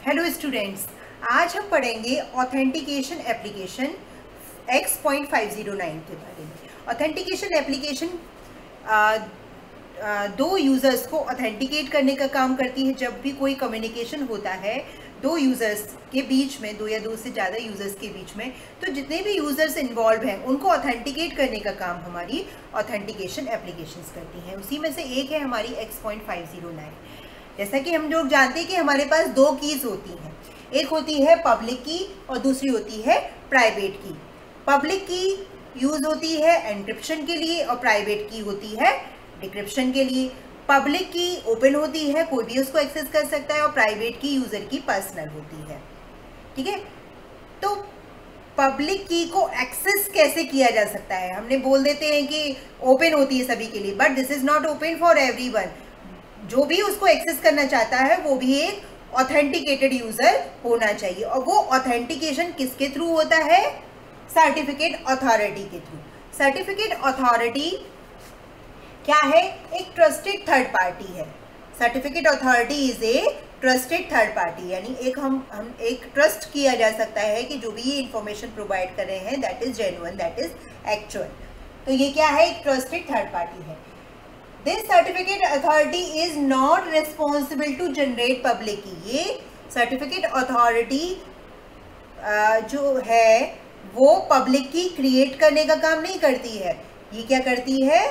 Hello students, आज हम पढ़ेंगे ऑथेंटिकेशन एप्लीकेशन X.509 के बारे में। ऑथेंटिकेशन एप्लीकेशन दो यूज़र्स को ऑथेंटिकेट करने का काम करती है। जब भी कोई कम्युनिकेशन होता है दो यूज़र्स के बीच में, दो या दो से ज़्यादा यूज़र्स के बीच में, तो जितने भी यूज़र्स इन्वॉल्व हैं उनको ऑथेंटिकेट करने का काम हमारी ऑथेंटिकेशन एप्लीकेशंस करती हैं। उसी में से एक है हमारी X.509। जैसा कि हम लोग जानते हैं कि हमारे पास दो कीज़ होती हैं, एक होती है पब्लिक की और दूसरी होती है प्राइवेट की। पब्लिक की यूज़ होती है एन्क्रिप्शन के लिए और प्राइवेट की होती है डिक्रिप्शन के लिए। पब्लिक की ओपन होती है, कोई भी उसको एक्सेस कर सकता है, और प्राइवेट की यूज़र की पर्सनल होती है। ठीक है, तो पब्लिक की को एक्सेस कैसे किया जा सकता है? हमने बोल देते हैं कि ओपन होती है सभी के लिए, but this is not open for everyone. जो भी उसको एक्सेस करना चाहता है वो भी एक ऑथेंटिकेटेड यूज़र होना चाहिए, और वो ऑथेंटिकेशन किसके थ्रू होता है? सर्टिफिकेट अथॉरिटी के थ्रू। सर्टिफिकेट अथॉरिटी क्या है? एक ट्रस्टेड थर्ड पार्टी है। Certificate authority is a trusted third party, यानी हम एक ट्रस्ट किया जा सकता है कि जो भी ये इंफॉर्मेशन प्रोवाइड कर रहे हैं that is genuine, that is actual. तो ये क्या है? एक ट्रस्टेड थर्ड पार्टी है। This certificate authority is not responsible to generate public key. ये सर्टिफिकेट अथॉरिटी जो है वो पब्लिक की क्रिएट करने का काम नहीं करती है। ये क्या करती है?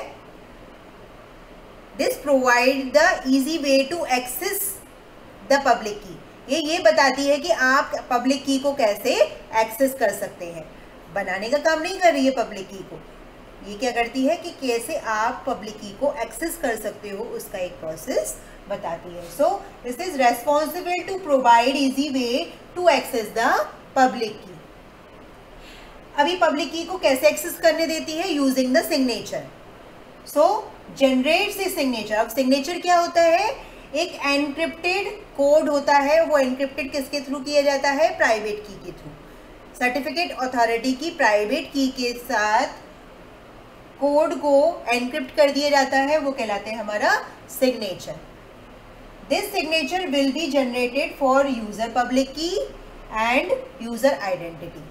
This provide the easy way to access the public key. ये बताती है कि आप पब्लिक की को कैसे एक्सेस कर सकते हैं। बनाने का काम नहीं कर रही है पब्लिक की को, ये क्या करती है कि कैसे आप पब्लिक की को एक्सेस कर सकते हो, उसका एक प्रोसेस बताती है। So this is responsible to provide easy way to access the public key. अभी पब्लिक की को कैसे एक्सेस करने देती है? Using the signature. So generates a signature. अब सिग्नेचर क्या होता है? एक एनक्रिप्टेड कोड होता है। वो एनक्रिप्टेड किसके थ्रू किया जाता है? प्राइवेट की के थ्रू। सर्टिफिकेट अथॉरिटी की प्राइवेट की के साथ कोड को एनक्रिप्ट कर दिया जाता है, वो कहलाते हैं हमारा signature. This signature will be generated for user public की एंड यूजर आइडेंटिटी।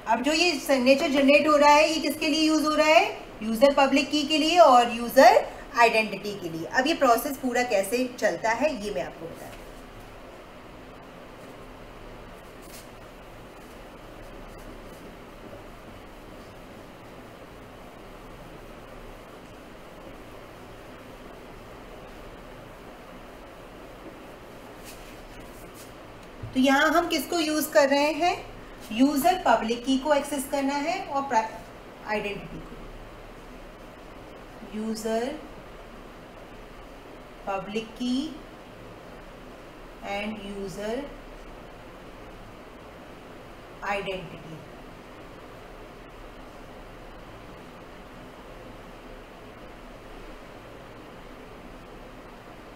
अब जो ये सिग्नेचर जनरेट हो रहा है ये किसके लिए यूज हो रहा है? यूजर पब्लिक की के लिए और यूजर आइडेंटिटी के लिए। अब ये प्रोसेस पूरा कैसे चलता है ये मैं आपको बता रही हूँ। तो यहाँ हम किसको यूज कर रहे हैं? यूजर पब्लिक की को एक्सेस करना है और आइडेंटिटी को। यूजर पब्लिक की एंड यूजर आइडेंटिटी।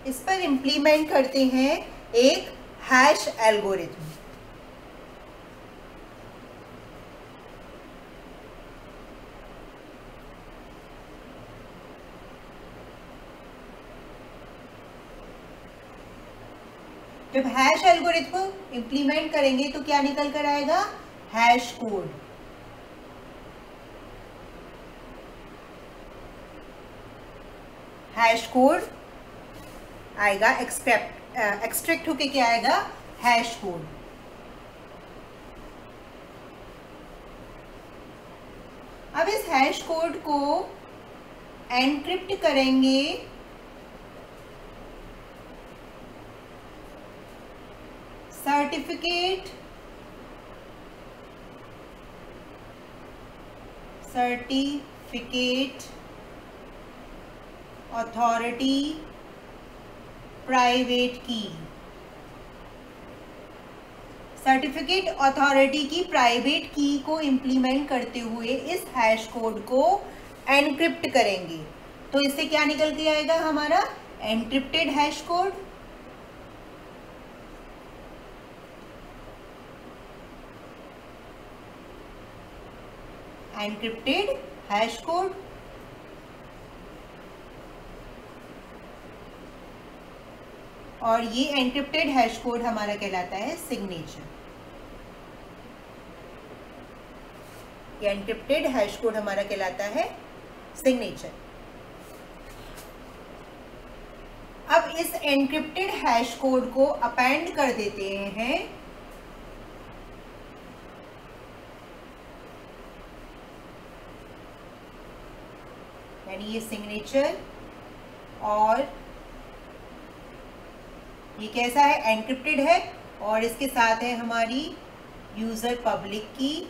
इस पर इंप्लीमेंट करते हैं एक हैश एल्गोरिथम। जब हैश एल्गोरिथम को इंप्लीमेंट करेंगे तो क्या निकल कर आएगा? Hash code. हैश कोड आएगा, एक्सट्रैक्ट होके क्या आएगा? Hash code. अब इस हैश कोड को एनक्रिप्ट करेंगे सर्टिफिकेट अथॉरिटी प्राइवेट की। सर्टिफिकेट अथॉरिटी की प्राइवेट की को इंप्लीमेंट करते हुए इस हैश कोड को एनक्रिप्ट करेंगे। तो इससे क्या निकल के आएगा हमारा? Encrypted hash code. Encrypted hash code. और ये एनक्रिप्टेड हैश कोड हमारा कहलाता है सिग्नेचर। ये एनक्रिप्टेड हैश कोड हमारा कहलाता है सिग्नेचर। अब इस एनक्रिप्टेड हैश कोड को अपेंड कर देते हैं यानी ये सिग्नेचर, और ये कैसा है, एनक्रिप्टेड है, और इसके साथ है हमारी यूजर पब्लिक की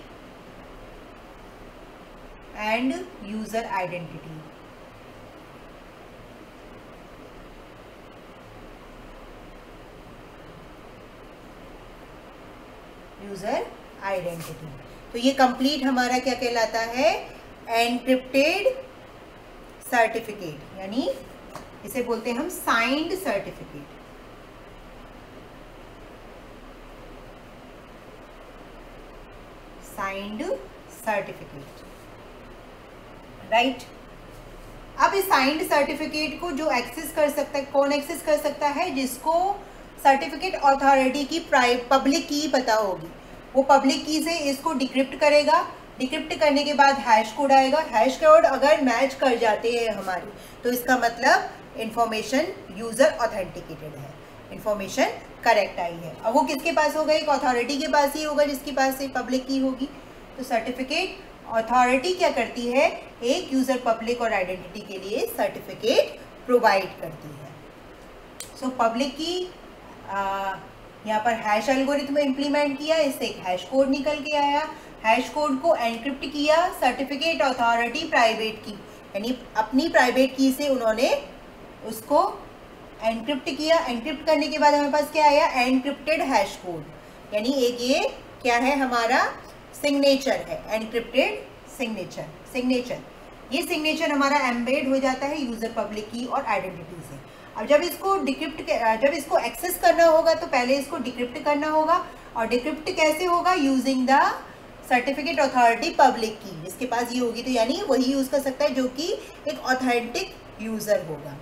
and user identity. User identity, तो ये कंप्लीट हमारा क्या कहलाता है, एनक्रिप्टेड सर्टिफिकेट, यानी इसे बोलते हैं हम signed certificate. Signed certificate, right. अब इस साइंड सर्टिफिकेट को जो एक्सेस कर सकता है, कौन एक्सेस कर सकता है, जिसको सर्टिफिकेट अथॉरिटी की पब्लिक की पता होगी, वो पब्लिक की से इसको डिक्रिप्ट करेगा। डिक्रिप्ट करने के बाद हैश कोड आएगा। हैश कोड अगर मैच कर जाते हैं हमारी, तो इसका मतलब इंफॉर्मेशन यूजर ऑथेंटिकेटेड है, इंफॉर्मेशन करेक्ट आई है। अब वो किसके पास होगा, एक अथॉरिटी के पास ही होगा जिसके पास से पब्लिक की होगी। तो सर्टिफिकेट अथॉरिटी क्या करती है, एक यूजर पब्लिक और आइडेंटिटी के लिए सर्टिफिकेट प्रोवाइड करती है। सो पब्लिक की यहाँ पर हैश एल्गोरिथम इम्प्लीमेंट किया, इससे एक हैश कोड निकल के आया। हैश कोड को एनक्रिप्ट किया सर्टिफिकेट अथॉरिटी प्राइवेट की, यानी अपनी प्राइवेट की से उन्होंने उसको एनक्रिप्ट किया। एनक्रिप्ट करने के बाद हमारे पास क्या आया, एनक्रिप्टेड हैश कोड, यानी एक ये क्या है, हमारा सिग्नेचर है, एनक्रिप्टेड सिग्नेचर। ये सिग्नेचर हमारा एम्बेड हो जाता है यूजर पब्लिक की और आइडेंटिटी से। अब जब इसको एक्सेस करना होगा तो पहले इसको डिक्रिप्ट करना होगा, और डिक्रिप्ट कैसे होगा, using the certificate authority public की, जिसके पास ये होगी, तो यानी वही यूज कर सकता है जो कि एक ऑथेंटिक यूजर होगा।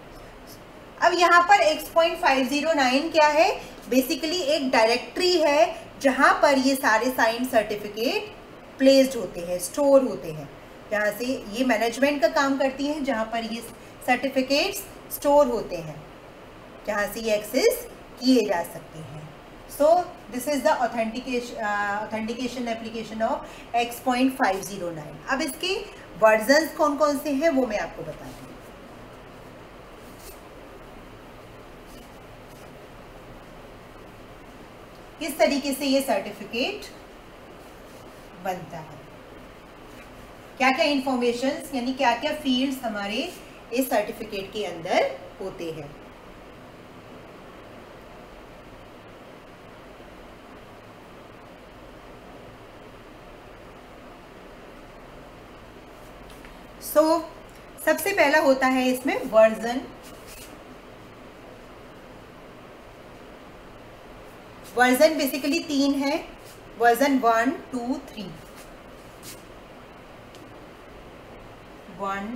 अब यहाँ पर X.509 क्या है, बेसिकली एक डायरेक्टरी है जहाँ पर ये सारे साइंड सर्टिफिकेट प्लेस्ड होते हैं, स्टोर होते हैं, जहाँ से ये मैनेजमेंट का काम करती है, जहाँ पर ये सर्टिफिकेट्स स्टोर होते हैं, जहाँ से ये एक्सेस किए जा सकते हैं। सो this is the authentication application of X.509। अब इसके वर्जन्स कौन कौन से हैं वो मैं आपको बताती हूँ। किस तरीके से ये सर्टिफिकेट बनता है, क्या क्या इंफॉर्मेशंस यानी क्या क्या फील्ड्स हमारे इस सर्टिफिकेट के अंदर होते हैं। सो सबसे पहला होता है इसमें वर्जन। वर्जन बेसिकली 3 है, वर्जन 1, 2, 3। 1,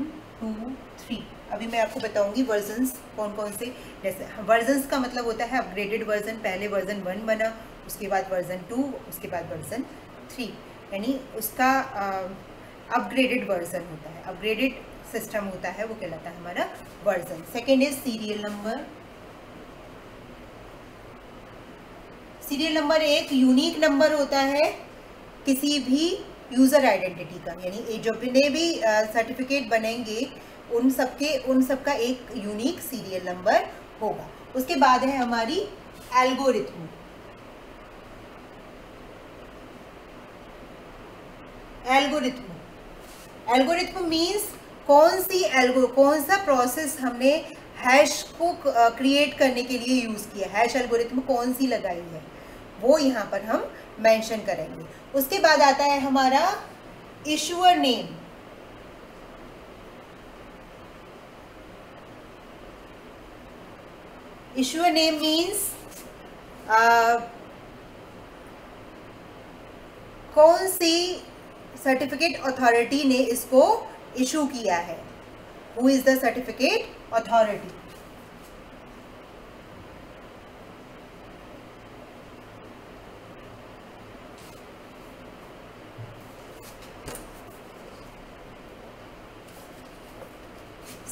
2, 3। अभी मैं आपको बताऊंगी वर्जन्स कौन कौन से। जैसे वर्जन्स का मतलब होता है अपग्रेडेड वर्जन, पहले वर्जन 1 बना, उसके बाद वर्जन 2, उसके बाद वर्जन 3, यानी उसका अपग्रेडेड वर्जन होता है, अपग्रेडेड सिस्टम होता है, वो कहलाता है हमारा version. Second is serial number. Serial number एक यूनिक नंबर होता है किसी भी यूज़र आइडेंटिटी का, यानी जो भी सर्टिफिकेट बनेंगे उन सबका एक यूनिक सीरियल नंबर होगा। उसके बाद है हमारी एल्गोरिथम। एल्गोरिथम मीन्स कौन सा प्रोसेस हमने हैश को क्रिएट करने के लिए यूज़ किया, हैश एल्गोरिथम कौन सी लगाई है, वो यहाँ पर हम मेंशन करेंगे। उसके बाद आता है हमारा issuer name. Issuer name means कौन सी सर्टिफिकेट अथॉरिटी ने इसको इशू किया है, who is the certificate authority.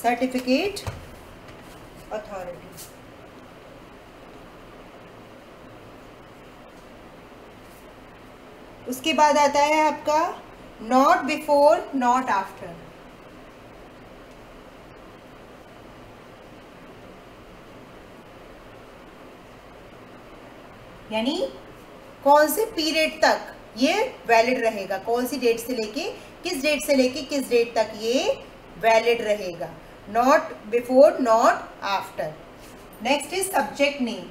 Certificate authority. उसके बाद आता है आपका नॉट बिफोर नॉट आफ्टर। यानी कौन से पीरियड तक ये वैलिड रहेगा, कौन सी डेट से लेके किस डेट तक ये वैलिड रहेगा। Not before not after. Next is subject name.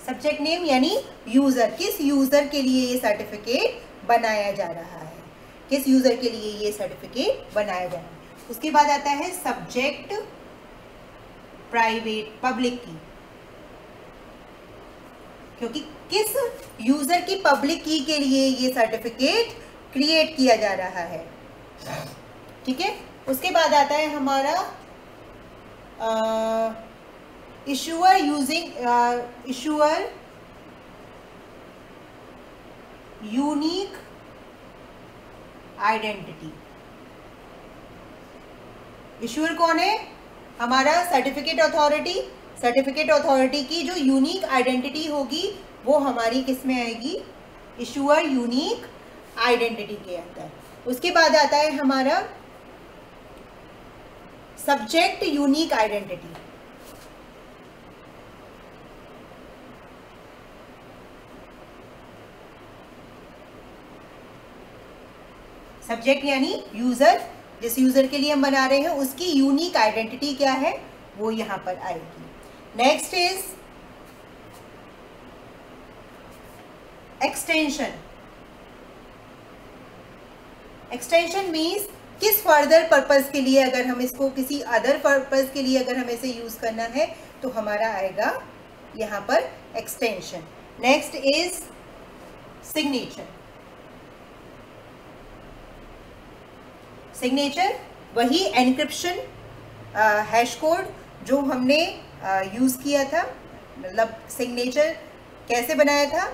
Subject name यानी यूजर, किस यूजर के लिए ये सर्टिफिकेट बनाया जा रहा है, किस यूजर के लिए ये सर्टिफिकेट बनाया जा रहा है। उसके बाद आता है सब्जेक्ट प्राइवेट पब्लिक की, क्योंकि किस यूजर की पब्लिक की के लिए ये सर्टिफिकेट क्रिएट किया जा रहा है। ठीक है। उसके बाद आता है हमारा इशूअर यूनिक आइडेंटिटी। इशूअर कौन है? हमारा सर्टिफिकेट अथॉरिटी। सर्टिफिकेट अथॉरिटी की जो यूनिक आइडेंटिटी होगी वो हमारी किस में आएगी? इशूअर यूनिक आइडेंटिटी के अंदर। उसके बाद आता है हमारा सब्जेक्ट यूनिक आइडेंटिटी। सब्जेक्ट यानी यूजर, जिस यूजर के लिए हम बना रहे हैं उसकी यूनिक आइडेंटिटी क्या है वो यहां पर आएगी। Next is extension. Extension means किस फर्दर पर्पस के लिए, अगर हम इसको किसी अदर पर्पस के लिए अगर हमें इसे यूज करना है तो हमारा आएगा यहां पर extension. Next is signature. Signature वही एनक्रिप्शन हैश कोड जो हमने यूज़ किया था, मतलब सिग्नेचर कैसे बनाया था,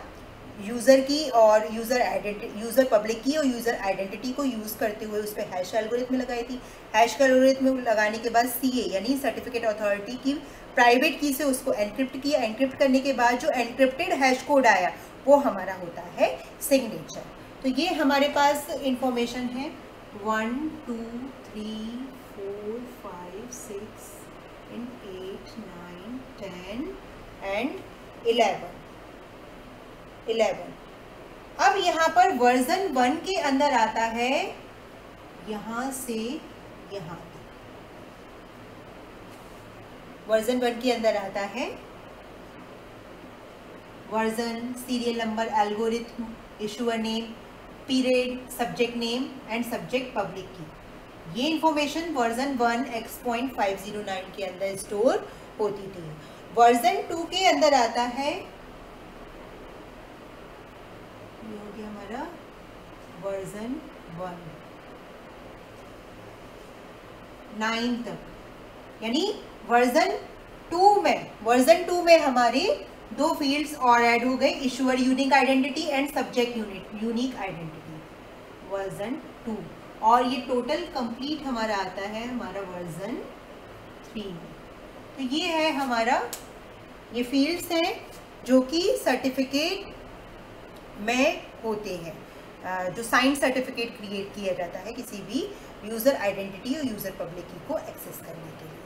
यूज़र की और यूज़र पब्लिक की और यूज़र आइडेंटिटी को यूज़ करते हुए उस पर हैश एल्गोरिथम लगाई थी। हैश एल्गोरिथम लगाने के बाद CA यानी सर्टिफिकेट अथॉरिटी की प्राइवेट की से उसको एनक्रिप्ट किया। एनक्रिप्ट करने के बाद जो एनक्रिप्टेड हैश कोड आया वो हमारा होता है सिग्नेचर। तो ये हमारे पास इंफॉर्मेशन है 1 2 3 4 5 6 and 8 9 10 and 11। अब यहाँ पर वर्जन 1 के अंदर आता है यहाँ से यहाँ तक। वर्जन 1 के अंदर आता है version, serial number, algorithm, issuer name, period, subject name and subject public key. ये इंफॉर्मेशन वर्जन 1 X.509 के अंदर स्टोर होती थी। वर्जन 2 के अंदर आता है, ये हो गया हमारा वर्जन 1 9 तक, यानी वर्जन 2 में हमारे 2 फील्ड्स और ऐड हो गए, issuer unique identity and subject unique identity version 2। और ये टोटल कंप्लीट हमारा आता है हमारा वर्जन 3 में। तो ये है हमारा, ये फील्ड्स हैं जो कि सर्टिफिकेट में होते हैं, जो साइन सर्टिफिकेट क्रिएट किया जाता है किसी भी यूज़र आइडेंटिटी और यूज़र पब्लिक की को एक्सेस करने के लिए।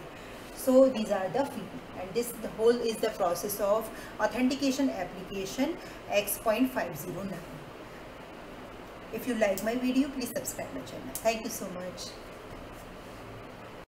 So these are the field and this the whole is the process of authentication application X.509. If you like my video, please subscribe my channel. Thank you so much.